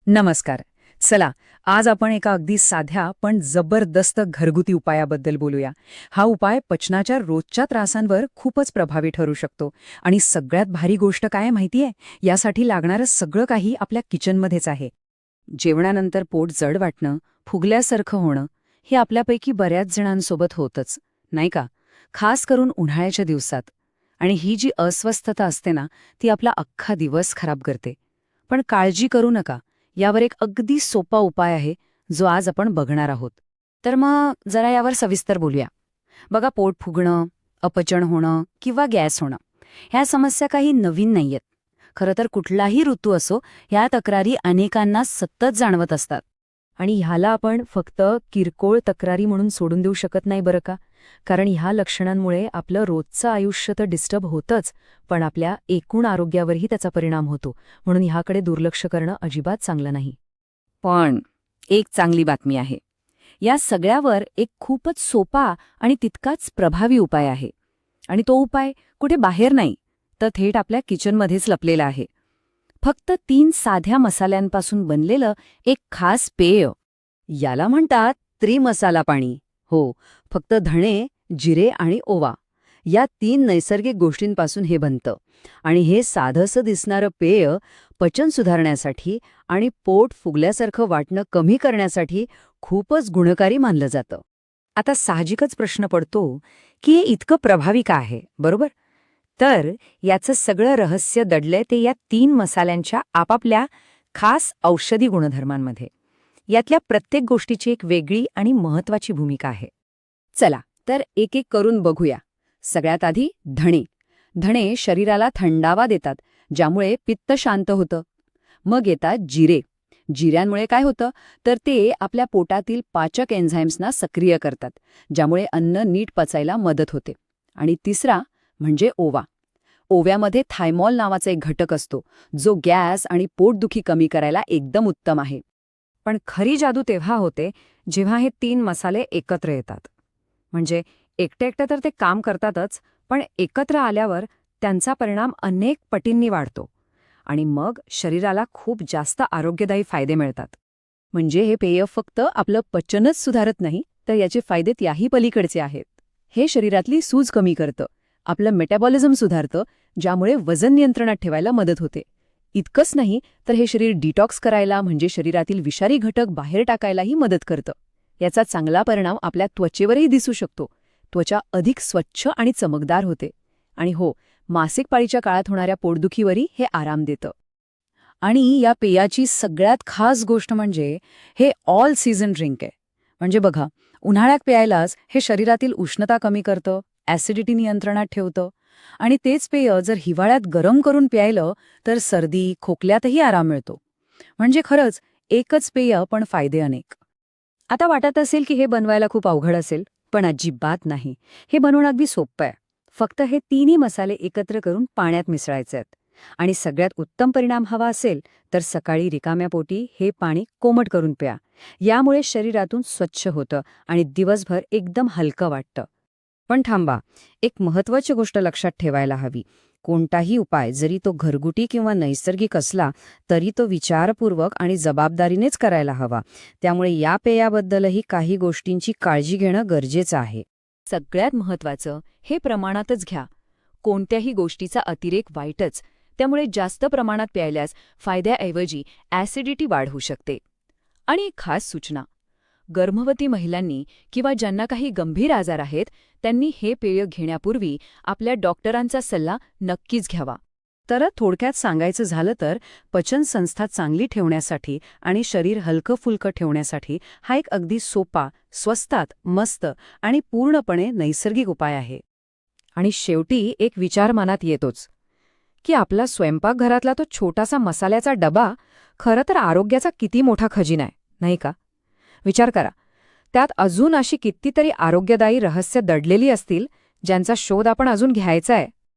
नमस्कार. चला, आज आपण एका अगदी साध्या पण जबरदस्त घरगुती उपायाबद्दल बोलूया. हा उपाय पचनाच्या रोजच्या त्रासांवर खूपच प्रभावी ठरू शकतो. आणि सगळ्यात भारी गोष्ट काय आहे माहितीये? यासाठी लागणारं सगळं काही आपल्या किचनमध्येच आहे. जेवणानंतर पोट जड वाटणं, फुगल्यासारखं होणं, हे आपल्यापैकी बऱ्याच जणांसोबत होतच, नाही का? खास करून उन्हाळ्याच्या दिवसात. आणि ही जी अस्वस्थता असते ना, ती आपला अख्खा दिवस खराब करते. पण काळजी करू नका. यावर एक अगदी सोपा उपाय आहे, जो आज आपण बघणार आहोत. तर मग जरा यावर सविस्तर बोलूया. बघा, पोट फुगणं, अपचन होणं किंवा गॅस होणं, ह्या समस्या काही नवीन नाहीयेत. खरं तर कुठलाही ऋतू असो, ह्या तक्रारी अनेकांना सतत जाणवत असतात. आणि ह्याला आपण फक्त किरकोळ तक्रारी म्हणून सोडून देऊ शकत नाही बरं का. कारण ह्या लक्षणांमुळे आपलं रोजचं आयुष्य तर डिस्टर्ब होतंच, पण आपल्या एकूण आरोग्यावरही त्याचा परिणाम होतो. म्हणून ह्याकडे दुर्लक्ष करणं अजिबात चांगलं नाही. पण एक चांगली बातमी आहे. या सगळ्यावर एक खूपच सोपा आणि तितकाच प्रभावी उपाय आहे. आणि तो उपाय कुठे बाहेर नाही, तर थेट आपल्या किचनमध्येच लपलेला आहे. फक्त 3 साध्या मसाल्यांपासून बनलेलं एक खास पेय. याला म्हणतात त्रिमसाला पाणी. हो, फक्त धणे, जिरे आणि ओवा या 3 नैसर्गिक गोष्टींपासून हे बनतं. आणि हे साधंसं दिसणारं पेय पचन सुधारण्यासाठी आणि पोट फुगल्यासारखं वाटणं कमी करण्यासाठी खूपच गुणकारी मानलं जातं. आता साहजिकच प्रश्न पडतो की हे इतकं प्रभावी का आहे, बरोबर? तर याचं सगळं रहस्य दडलंय ते या 3 मसाल्यांच्या आपापल्या खास औषधी गुणधर्मांमध्ये. यातल्या प्रत्येक गोष्टीची एक वेगळी आणि महत्वाची भूमिका आहे. चला, तर एक एक करून बघूया. सगळ्यात आधी धणे. धणे शरीराला थंडावा देतात, ज्यामुळे पित्त शांत होतं. मग येतात जिरे. जिऱ्यांमुळे काय होतं, तर ते आपल्या पोटातील पाचक एन्झाईम्सना सक्रिय करतात, ज्यामुळे अन्न नीट पचायला मदत होते. आणि तिसरा म्हणजे ओवा. ओव्यामध्ये थायमॉल नावाचा एक घटक असतो, जो गॅस आणि पोटदुखी कमी करायला एकदम उत्तम आहे. पण खरी जादू तेव्हा होते, जेव्हा हे 3 मसाले एकत्र येतात. म्हणजे एकटे एकटे तर ते काम करतातच, पण एकत्र आल्यावर त्यांचा परिणाम अनेक पटींनी वाढतो. आणि मग शरीराला खूप जास्त आरोग्यदायी फायदे मिळतात. म्हणजे हे पेय फक्त आपलं पचनच सुधारत नाही, तर याचे फायदे त्याही पलीकडचे आहेत. हे शरीरातली सूज कमी करतं, आपलं मेटाबॉलिझम सुधारतं, ज्यामुळे वजन नियंत्रणात ठेवायला मदत होते. इतकंच नाही, तर हे शरीर डिटॉक्स करायला, म्हणजे शरीरातील विषारी घटक बाहेर टाकायलाही मदत करतं. याचा चांगला परिणाम आपल्या त्वचेवरही दिसू शकतो. त्वचा अधिक स्वच्छ आणि चमकदार होते. आणि हो, मासिक पाळीच्या काळात होणाऱ्या पोटदुखीवरही हे आराम देतं. आणि या पेयाची सगळ्यात खास गोष्ट म्हणजे हे ऑल सीझन ड्रिंक आहे. म्हणजे बघा, उन्हाळ्यात प्यायलाच हे शरीरातील उष्णता कमी करतं, ॲसिडिटी नियंत्रणात ठेवतं. आणि तेच पेय जर हिवाळ्यात गरम करून प्यायलं तर सर्दी, खोकल्यातही आराम मिळतो. म्हणजे खरंच एकच पेय पण फायदे अनेक. आता वाटत असेल की हे बनवायला खूप अवघड असेल, पण अजिबात नाही. हे बनवणं अगदी सोपं आहे. फक्त हे 3ही मसाले एकत्र करून पाण्यात मिसळायचे आहेत. आणि सगळ्यात उत्तम परिणाम हवा असेल तर सकाळी रिकाम्या पोटी हे पाणी कोमट करून प्या. यामुळे शरीरातून स्वच्छ होतं आणि दिवसभर एकदम हलकं वाटतं. पण थांबा, एक महत्त्वाची गोष्ट लक्षात ठेवायला हवी. कोणताही उपाय, जरी तो घरगुती किंवा नैसर्गिक असला, तरी तो विचारपूर्वक आणि जबाबदारीनेच करायला हवा. त्यामुळे या पेयाबद्दलही काही गोष्टींची काळजी घेणं गरजेचं आहे. सगळ्यात महत्त्वाचं, हे प्रमाणातच घ्या. कोणत्याही गोष्टीचा अतिरेक वाईटच. त्यामुळे जास्त प्रमाणात प्यायल्यास फायद्याऐवजी ॲसिडिटी वाढ होऊ शकते. आणि एक खास सूचना, गर्भवती महिलांनी किंवा ज्यांना काही गंभीर आजार आहेत, त्यांनी हे पेय घेण्यापूर्वी आपल्या डॉक्टरांचा सल्ला नक्कीच घ्यावा. तर थोडक्यात सांगायचं झालं तर, पचन संस्था चांगली ठेवण्यासाठी आणि शरीर हलकं-फुलकं ठेवण्यासाठी हा एक अगदी सोपा, स्वस्तात, मस्त आणि पूर्णपणे नैसर्गिक उपाय आहे. आणि शेवटी एक विचार मनात येतोच, की आपला स्वयंपाकघरातला तो छोटासा मसाल्याचा डबा खरं तर आरोग्याचा किती मोठा खजिना आहे, नाही का? विचार करा, त्यात अजून अशी कितीतरी आरोग्यदायी रहस्य दडलेली असतील, ज्यांचा शोध आपण अजून घ्यायचा आहे.